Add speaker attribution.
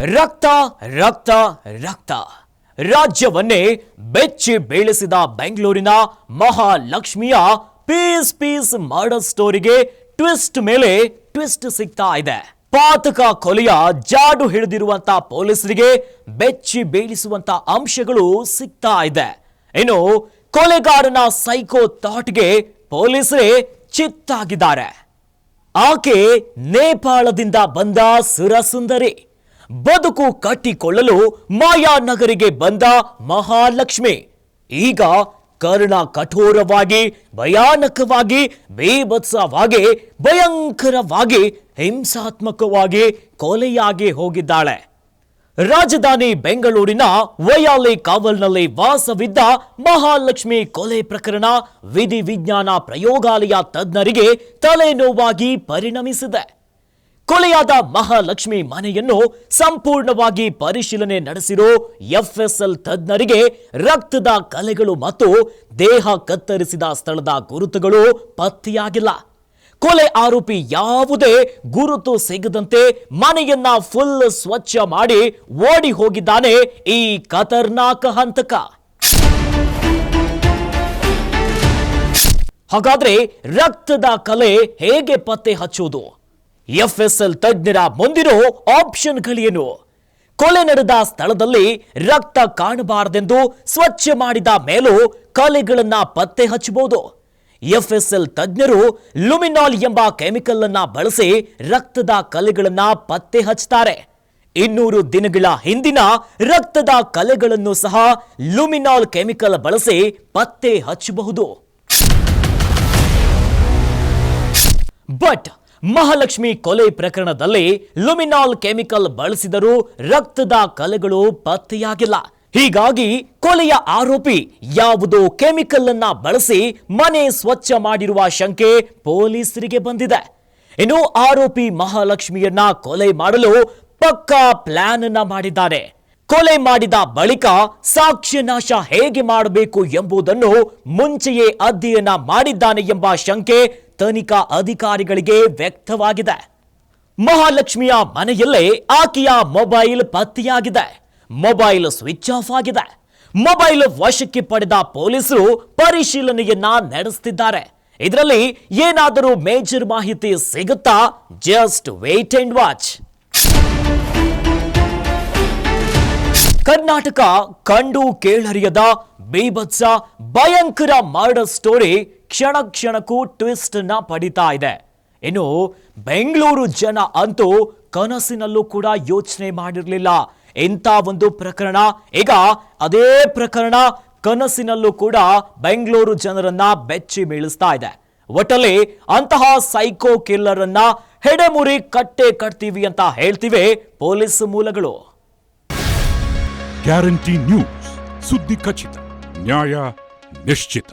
Speaker 1: ರಕ್ತ ರಕ್ತ ರಕ್ತ ರಾಜ್ಯವನ್ನೇ ಬೆಚ್ಚಿ ಬೀಳಿಸಿದ ಬೆಂಗಳೂರಿನ ಮಹಾಲಕ್ಷ್ಮಿಯ ಪೀಸ್ ಮರ್ಡರ್ ಸ್ಟೋರಿಗೆ ಟ್ವಿಸ್ಟ್ ಮೇಲೆ ಟ್ವಿಸ್ಟ್ ಸಿಗ್ತಾ ಇದೆ. ಪಾತಕ ಕೊಲೆಯ ಜಾಡು ಹಿಡಿದಿರುವಂತ ಪೊಲೀಸರಿಗೆ ಬೆಚ್ಚಿ ಬೀಳಿಸುವಂತ ಅಂಶಗಳು ಸಿಗ್ತಾ ಇದೆ. ಇನ್ನು ಕೊಲೆಗಾರನ ಸೈಕೋ ಥಾಟ್ಗೆ ಪೊಲೀಸರೇ ಚಿತ್ತಾಗಿದ್ದಾರೆ. ಆಕೆ ನೇಪಾಳದಿಂದ ಬಂದ ಸುರಸುಂದರಿ, ಬದುಕು ಕಟ್ಟಿಕೊಳ್ಳಲು ಮಾಯಾನಗರಿಗೆ ಬಂದ ಮಹಾಲಕ್ಷ್ಮಿ ಈಗ ಕರ್ಣ ಕಠೋರವಾಗಿ, ಭಯಾನಕವಾಗಿ, ಬೇಭತ್ಸವಾಗಿ, ಭಯಂಕರವಾಗಿ, ಹಿಂಸಾತ್ಮಕವಾಗಿ ಕೊಲೆಯಾಗಿ ಹೋಗಿದ್ದಾಳೆ. ರಾಜಧಾನಿ ಬೆಂಗಳೂರಿನ ವೈಯಾಲಿ ಕಾವಲ್ನಲ್ಲಿ ವಾಸವಿದ್ದ ಮಹಾಲಕ್ಷ್ಮಿ ಕೊಲೆ ಪ್ರಕರಣ ವಿಧಿವಿಜ್ಞಾನ ಪ್ರಯೋಗಾಲಯ ತಜ್ಞರಿಗೆ ತಲೆನೋವಾಗಿ ಪರಿಣಮಿಸಿದೆ. ಕೊಲೆಯಾದ ಮಹಾಲಕ್ಷ್ಮಿ ಮನೆಯನ್ನು ಸಂಪೂರ್ಣವಾಗಿ ಪರಿಶೀಲನೆ ನಡೆಸಿರೋ ಎಫ್ಎಸ್ಎಲ್ ತಜ್ಞರಿಗೆ ರಕ್ತದ ಕಲೆಗಳು ಮತ್ತು ದೇಹ ಕತ್ತರಿಸಿದ ಸ್ಥಳದ ಗುರುತುಗಳು ಪತ್ತೆಯಾಗಿಲ್ಲ. ಕೊಲೆ ಆರೋಪಿ ಯಾವುದೇ ಗುರುತು ಸಿಗದಂತೆ ಮನೆಯನ್ನ ಫುಲ್ ಸ್ವಚ್ಛ ಮಾಡಿ ಓಡಿ ಹೋಗಿದ್ದಾನೆ ಈ ಖತರ್ನಾಕ ಹಂತಕ. ಹಾಗಾದ್ರೆ ರಕ್ತದ ಕಲೆ ಹೇಗೆ ಪತ್ತೆ ಹಚ್ಚುವುದು? ಎಫ್ಎಸ್ಎಲ್ ತಜ್ಞರ ಮುಂದಿರೋ ಆಪ್ಷನ್ಗಳೇನು? ಕೊಲೆ ನಡೆದ ಸ್ಥಳದಲ್ಲಿ ರಕ್ತ ಕಾಣಬಾರದೆಂದು ಸ್ವಚ್ಛ ಮಾಡಿದ ಮೇಲೂ ಕಲೆಗಳನ್ನ ಪತ್ತೆ ಹಚ್ಚಬಹುದು. ಎಫ್ಎಸ್ಎಲ್ ತಜ್ಞರು ಲುಮಿನಾಲ್ ಎಂಬ ಕೆಮಿಕಲ್ ಅನ್ನ ಬಳಸಿ ರಕ್ತದ ಕಲೆಗಳನ್ನ ಪತ್ತೆ ಹಚ್ಚುತ್ತಾರೆ. 200 ದಿನಗಳ ಹಿಂದಿನ ರಕ್ತದ ಕಲೆಗಳನ್ನು ಸಹ ಲುಮಿನಾಲ್ ಕೆಮಿಕಲ್ ಬಳಸಿ ಪತ್ತೆ ಹಚ್ಚಬಹುದು. ಬಟ್ ಮಹಾಲಕ್ಷ್ಮಿ ಕೊಲೆ ಪ್ರಕರಣದಲ್ಲಿ ಲುಮಿನಾಲ್ ಕೆಮಿಕಲ್ ಬಳಸಿದರೂ ರಕ್ತದ ಕಲೆಗಳು ಪತ್ತೆಯಾಗಿಲ್ಲ. ಹೀಗಾಗಿ ಕೊಲೆಯ ಆರೋಪಿ ಯಾವುದೋ ಕೆಮಿಕಲ್ ಅನ್ನ ಬಳಸಿ ಮನೆ ಸ್ವಚ್ಛ ಮಾಡಿರುವ ಶಂಕೆ ಪೊಲೀಸರಿಗೆ ಬಂದಿದೆ. ಇನ್ನು ಆರೋಪಿ ಮಹಾಲಕ್ಷ್ಮಿಯನ್ನ ಕೊಲೆ ಮಾಡಲು ಪಕ್ಕಾ ಪ್ಲಾನ್ ಅನ್ನ ಮಾಡಿದ್ದಾನೆ. ಕೊಲೆ ಮಾಡಿದ ಬಳಿಕ ಸಾಕ್ಷ್ಯ ನಾಶ ಹೇಗೆ ಮಾಡಬೇಕು ಎಂಬುದನ್ನು ಮುಂಚೆಯೇ ಅಧ್ಯಯನ ಮಾಡಿದ್ದಾನೆ ಎಂಬ ಶಂಕೆ ತನಿಖಾ ಅಧಿಕಾರಿಗಳಿಗೆ ವ್ಯಕ್ತವಾಗಿದೆ. ಮಹಾಲಕ್ಷ್ಮಿಯ ಮನೆಯಲ್ಲೇ ಆಕೆಯ ಮೊಬೈಲ್ ಪತ್ತೆಯಾಗಿದೆ. ಮೊಬೈಲ್ ಸ್ವಿಚ್ ಆಫ್ ಆಗಿದೆ. ಮೊಬೈಲ್ ವಶಕ್ಕೆ ಪಡೆದ ಪೊಲೀಸರು ಪರಿಶೀಲನೆಯನ್ನ ನಡೆಸುತ್ತಿದ್ದಾರೆ. ಇದರಲ್ಲಿ ಏನಾದರೂ ಮೇಜರ್ ಮಾಹಿತಿ ಸಿಗುತ್ತಾ? Just wait and watch. Karnataka ಕಂಡು ಕೇಳರಿಯದ ಬೀಭತ್ಸ ಭಯಂಕರ ಮರ್ಡರ್ ಸ್ಟೋರಿ ಕ್ಷಣ ಕ್ಷಣಕ್ಕೂ ಟ್ವಿಸ್ಟ್ ನ ಪಡಿತಾ ಇದೆ. ಇನ್ನು ಬೆಂಗಳೂರು ಜನ ಅಂತೂ ಕನಸಿನಲ್ಲೂ ಕೂಡ ಯೋಚನೆ ಮಾಡಿರಲಿಲ್ಲ ಇಂಥ ಒಂದು ಪ್ರಕರಣ. ಈಗ ಅದೇ ಪ್ರಕರಣ ಕನಸಿನಲ್ಲೂ ಕೂಡ ಬೆಂಗಳೂರು ಜನರನ್ನ ಬೆಚ್ಚಿ ಬೀಳಿಸ್ತಾ ಇದೆ. ಒಟ್ಟಲ್ಲಿ ಅಂತಹ ಸೈಕೋ ಕಿಲ್ಲರ್ ಅನ್ನ ಹೆಡೆಮುರಿ ಕಟ್ಟೆ ಕಟ್ತೀವಿ ಅಂತ ಹೇಳ್ತಿವೆ ಪೊಲೀಸ್ ಮೂಲಗಳು.
Speaker 2: ಗ್ಯಾರಂಟಿ ನ್ಯೂಸ್, ಸುದ್ದಿ ಖಚಿತ, ನ್ಯಾಯ ನಿಶ್ಚಿತ.